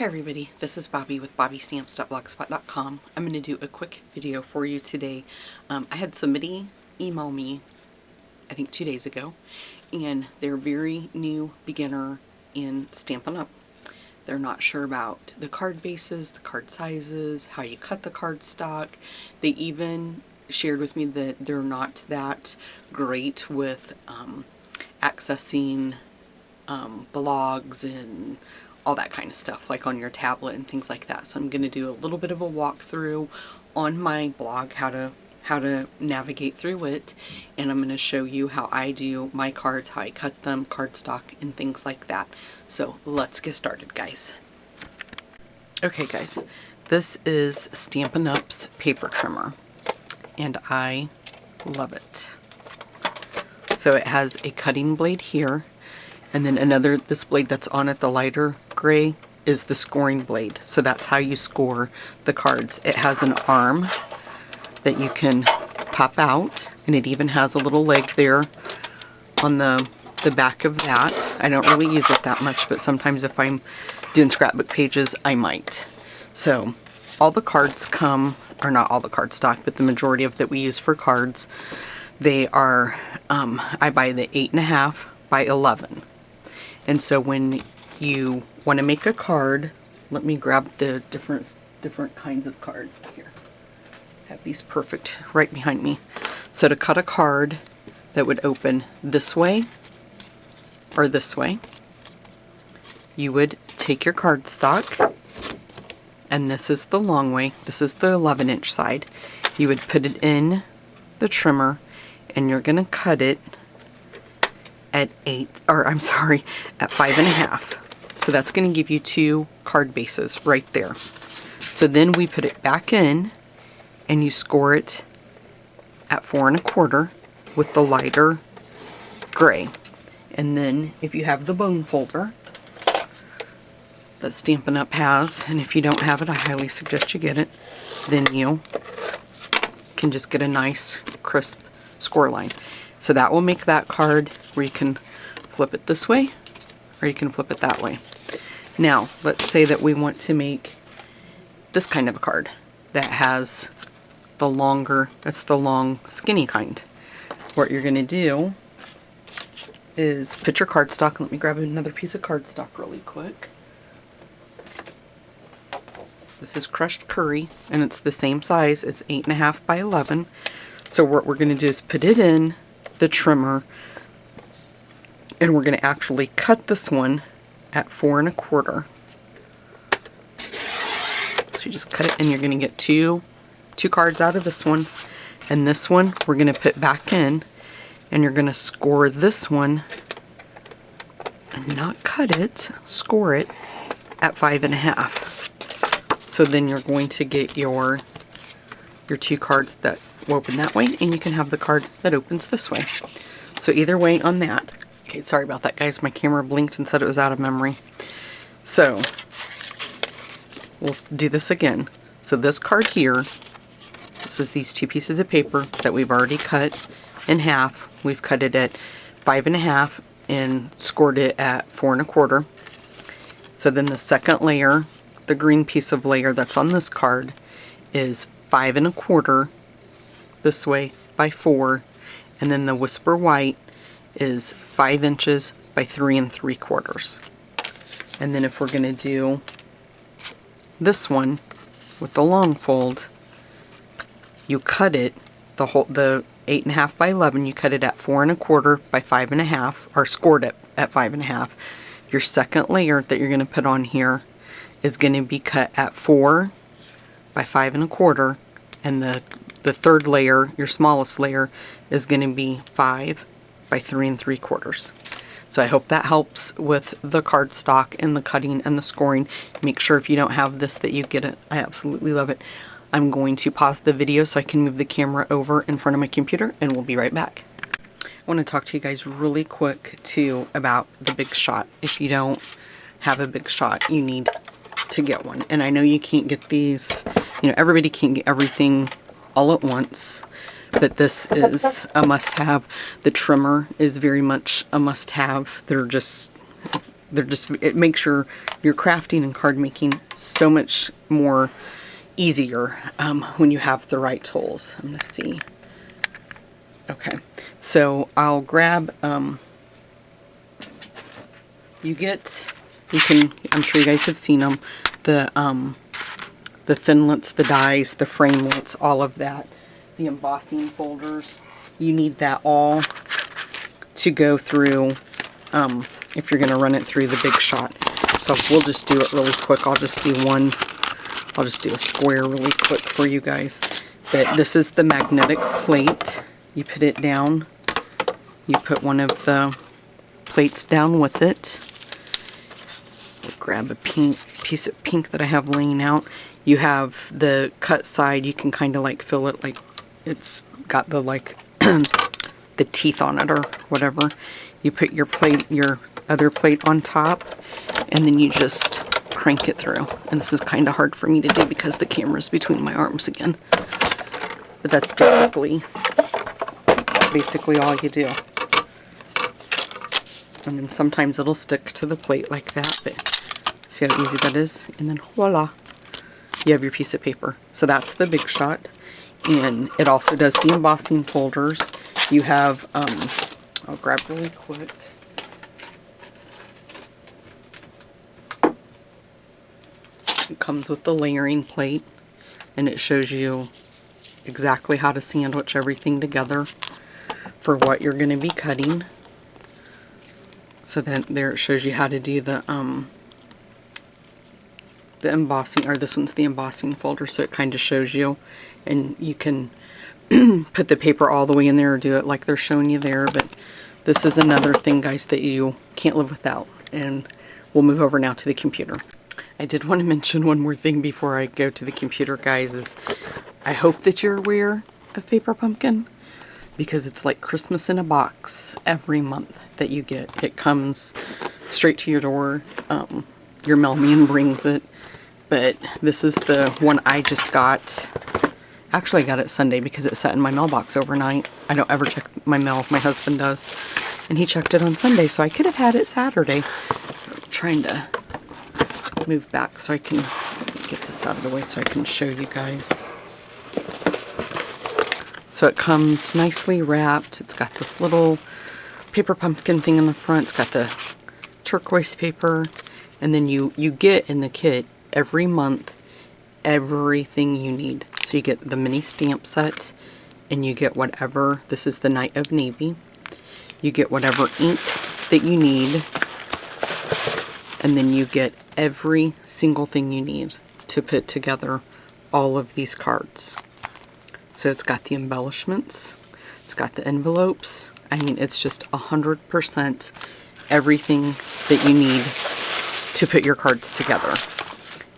everybody, this is Bobby with bobbystamps.blogspot.com. I'm going to do a quick video for you today. I had somebody email me, I think 2 days ago, and they're very new beginner in Stampin' Up. They're not sure about the card bases, the card sizes, how you cut the cardstock. They even shared with me that they're not that great with accessing blogs and all that kind of stuff, like on your tablet and things like that. So I'm going to do a little bit of a walkthrough on my blog, how to navigate through it, and I'm going to show you how I do my cards, how I cut them, cardstock, and things like that. So let's get started, guys. Okay, guys, this is Stampin' Up's paper trimmer, and I love it. So it has a cutting blade here, and then this blade that's on it, the lighter gray, is the scoring blade. So that's how you score the cards. It has an arm that you can pop out, and it even has a little leg there on the back of that. I don't really use it that much, but sometimes if I'm doing scrapbook pages, I might. So all the cards come, or not all the cardstock, but the majority of that we use for cards, they are, I buy the 8.5 by 11. And so when you want to make a card, let me grab the different kinds of cards here. I have these perfect right behind me. So to cut a card that would open this way or this way, you would take your cardstock, and this is the long way, this is the 11-inch side. You would put it in the trimmer, and you're going to cut it at 5.5. So that's going to give you 2 card bases right there. So then we put it back in, and you score it at 4.25 with the lighter gray. And then if you have the bone folder that Stampin' Up has, and if you don't have it, I highly suggest you get it, then you can just get a nice crisp score line. So that will make that card where you can flip it this way, or you can flip it that way. Now, let's say that we want to make this kind of a card that has the longer, that's the long skinny kind. What you're going to do is put your cardstock. Let me grab another piece of cardstock really quick. This is crushed curry, and it's the same size. It's 8.5 by 11. So what we're going to do is put it in the trimmer, and we're going to actually cut this one at 4.25. So you just cut it, and you're going to get two cards out of this one, and this one we're going to put back in, and you're going to score this one, and not cut it, score it at 5.5. So then you're going to get your 2 cards that open that way, and you can have the card that opens this way. So either way on that. Okay, sorry about that, guys. My camera blinked and said it was out of memory. So we'll do this again. So this card here, this is these 2 pieces of paper that we've already cut in half. We've cut it at 5.5 and scored it at 4.25. So then the second layer, the green piece of layer that's on this card, is 5.25 this way by 4, and then the Whisper White is 5 inches by 3.75. And then if we're going to do this one with the long fold, you cut it, the 8.5 by 11, you cut it at 4.25 by 5.5, or scored it at 5.5. Your second layer that you're going to put on here is going to be cut at 4 by 5.25, and the third layer, your smallest layer, is going to be 5 by 3.75. So I hope that helps with the cardstock and the cutting and the scoring. Make sure if you don't have this that you get it. I absolutely love it. I'm going to pause the video so I can move the camera over in front of my computer, and we'll be right back. I want to talk to you guys really quick too about the Big Shot. If you don't have a Big Shot, you need to get one. And I know you can't get these, you know, everybody can't get everything all at once, but this is a must-have. The trimmer is very much a must-have. They're just it makes your crafting and card making so much more easier when you have the right tools. I'm gonna see. Okay, so I'll grab, I'm sure you guys have seen them, the thinlets, the dies, the framelets, all of that, the embossing folders. You need that all to go through if you're going to run it through the Big Shot. So we'll just do it really quick. I'll just do a square really quick for you guys. But this is the magnetic plate. You put it down. You put one of the plates down with it. We'll grab a piece of pink that I have laying out. You have the cut side. You can kind of like fill it like it's got the like the teeth on it or whatever. You put your other plate on top, and then you just crank it through. And this is kind of hard for me to do because the camera's between my arms again. But that's basically all you do. And then sometimes it'll stick to the plate like that, but see how easy that is? And then voila, you have your piece of paper. So that's the Big Shot. And it also does the embossing folders. You have, I'll grab really quick. It comes with the layering plate, and it shows you exactly how to sandwich everything together for what you're going to be cutting. So then there it shows you how to do the embossing, or this one's the embossing folder, so it kind of shows you, and you can put the paper all the way in there or do it like they're showing you there. But this is another thing, guys, that you can't live without. And we'll move over now to the computer. I did want to mention one more thing before I go to the computer, guys, is I hope that you're aware of Paper Pumpkin, because it's like Christmas in a box every month that you get. It comes straight to your door. Your mailman brings it. But this is the one I just got. Actually, I got it Sunday because it sat in my mailbox overnight. I don't ever check my mail. My husband does. And he checked it on Sunday, so I could have had it Saturday. I'm trying to move back so I can get this out of the way so I can show you guys. So it comes nicely wrapped. It's got this little Paper Pumpkin thing in the front. It's got the turquoise paper. And then you get in the kit every month everything you need. So you get the mini stamp set, and you get whatever, this is the Night of Navy. You get whatever ink that you need, and then you get every single thing you need to put together all of these cards. So it's got the embellishments, it's got the envelopes. I mean, it's just 100% everything that you need to put your cards together.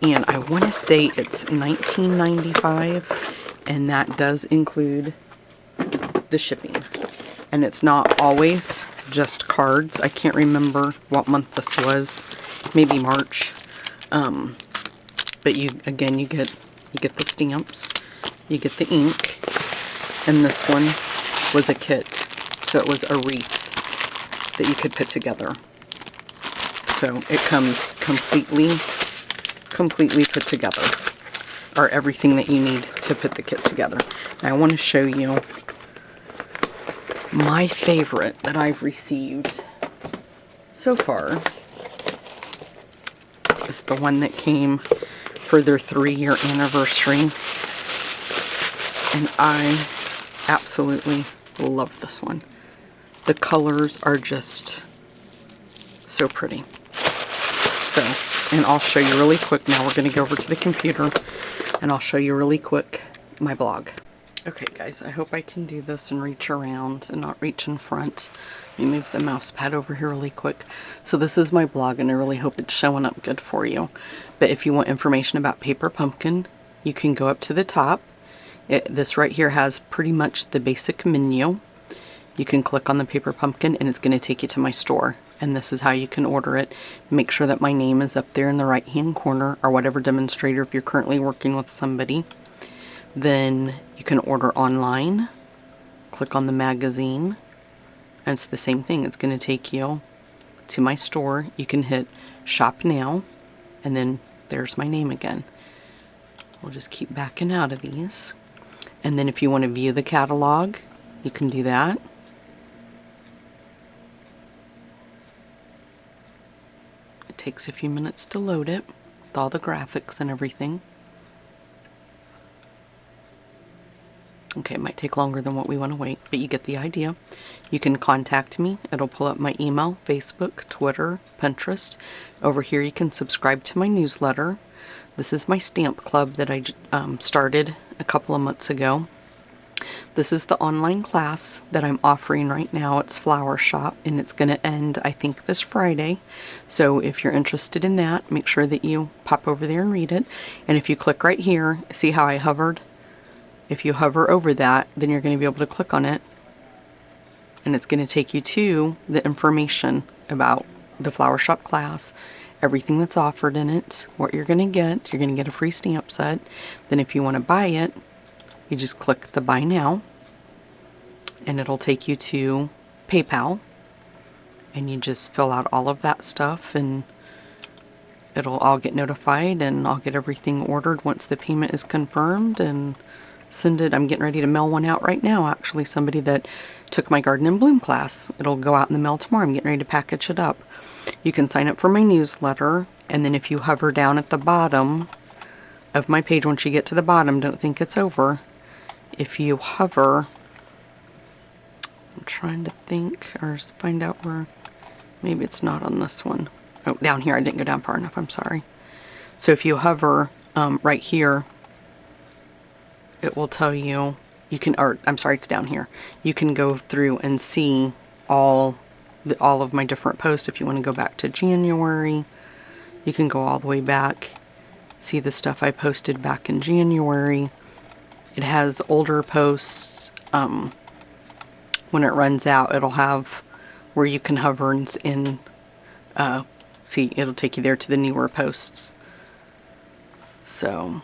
And I want to say it's $19.95, and that does include the shipping. And it's not always just cards. I can't remember what month this was, maybe March. But you get the stamps, you get the ink, and this one was a kit, so it was a wreath that you could put together. So it comes completely put together, or everything that you need to put the kit together. Now I want to show you my favorite that I've received so far. Is the one that came for their 3-year anniversary, and I absolutely love this one. The colors are just so pretty. So, and I'll show you really quick. Now we're going to go over to the computer, and I'll show you really quick my blog. Okay guys, I hope I can do this and reach around and not reach in front. Let me move the mouse pad over here really quick. So this is my blog, and I really hope it's showing up good for you. But if you want information about Paper Pumpkin, you can go up to the top. This right here has pretty much the basic menu. You can click on the Paper Pumpkin, and it's going to take you to my store. And this is how you can order it. Make sure that my name is up there in the right hand corner, or whatever demonstrator if you're currently working with somebody. Then you can order online. Click on the magazine, and it's the same thing. It's going to take you to my store, you can hit shop now, and then there's my name again. We'll just keep backing out of these. And then if you want to view the catalog, you can do that. It takes a few minutes to load it with all the graphics and everything. Okay, it might take longer than what we want to wait, but you get the idea. You can contact me. It'll pull up my email, Facebook, Twitter, Pinterest. Over here you can subscribe to my newsletter. This is my stamp club that I started a couple of months ago. This is the online class that I'm offering right now. It's Flower Shop, and it's going to end, I think, this Friday. So if you're interested in that, make sure that you pop over there and read it. And if you click right here, see how I hovered? If you hover over that, then you're going to be able to click on it, and it's going to take you to the information about the Flower Shop class, everything that's offered in it, what you're going to get. You're going to get a free stamp set. Then if you want to buy it, you just click the buy now, and it'll take you to PayPal, and you just fill out all of that stuff, and I'll get notified, and I'll get everything ordered once the payment is confirmed, and send it. I'm getting ready to mail one out right now, actually. Somebody that took my Garden and Bloom class. It'll go out in the mail tomorrow. I'm getting ready to package it up. You can sign up for my newsletter, and then if you hover down at the bottom of my page, once you get to the bottom, don't think it's over. If you hover, I'm trying to think, or find out where, maybe it's not on this one. Oh, down here. I didn't go down far enough. I'm sorry. So if you hover right here, it will tell you, I'm sorry, it's down here. You can go through and see all of my different posts. If you want to go back to January, you can go all the way back, see the stuff I posted back in January. It has older posts. When it runs out, it'll have where you can hover and see, it'll take you there to the newer posts. So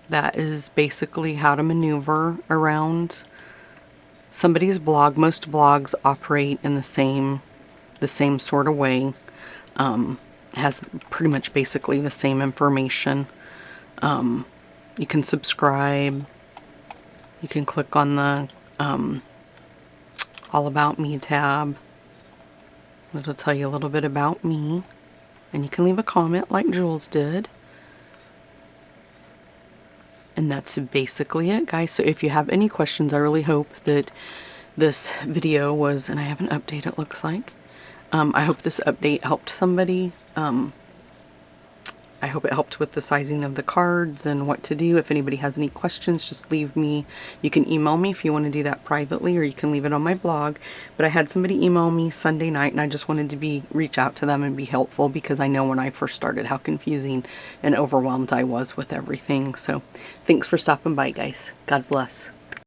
that is basically how to maneuver around somebody's blog. Most blogs operate in the same sort of way. Has pretty much basically the same information. You can subscribe. You can click on the All About Me tab. It'll tell you a little bit about me. And you can leave a comment like Jules did. And that's basically it, guys. So if you have any questions, I really hope that this video was, and I have an update, it looks like. I hope this update helped somebody. I hope it helped with the sizing of the cards and what to do. If anybody has any questions, just leave me. You can email me if you want to do that privately, or you can leave it on my blog. But I had somebody email me Sunday night, and I just wanted to reach out to them and be helpful, because I know when I first started how confusing and overwhelmed I was with everything. So thanks for stopping by, guys. God bless.